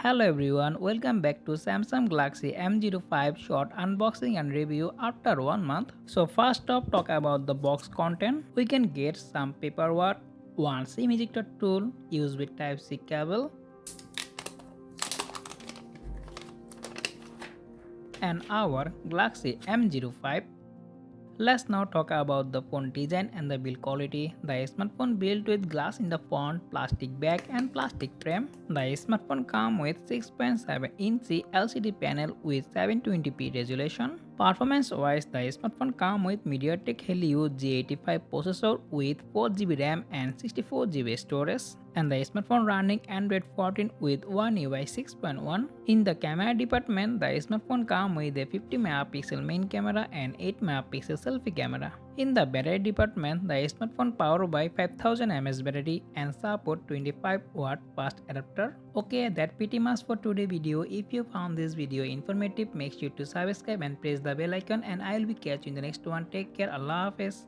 Hello everyone, welcome back to Samsung Galaxy M05 short unboxing and review after 1 month. So first up, talk about the box content. We can get some paperwork, one SIM ejector tool used with Type-C cable, and our Galaxy M05. Let's now talk about the phone design and the build quality. The smartphone built with glass in the front, plastic back and plastic frame. The smartphone comes with 6.7-inch LCD panel with 720p resolution. Performance-wise, the smartphone comes with MediaTek Helio G85 processor with 4GB RAM and 64GB storage. And the smartphone running Android 14 with One UI 6.1. In the camera department, the smartphone comes with a 50 megapixel main camera and 8 megapixel selfie camera. In the battery department, the smartphone powered by 5000 mAh battery and support 25-watt fast adapter. Okay, that's pretty much for today's video. If you found this video informative, make sure to subscribe and press the bell icon, and I will be catching you in the next one. Take care. Allah Hafiz.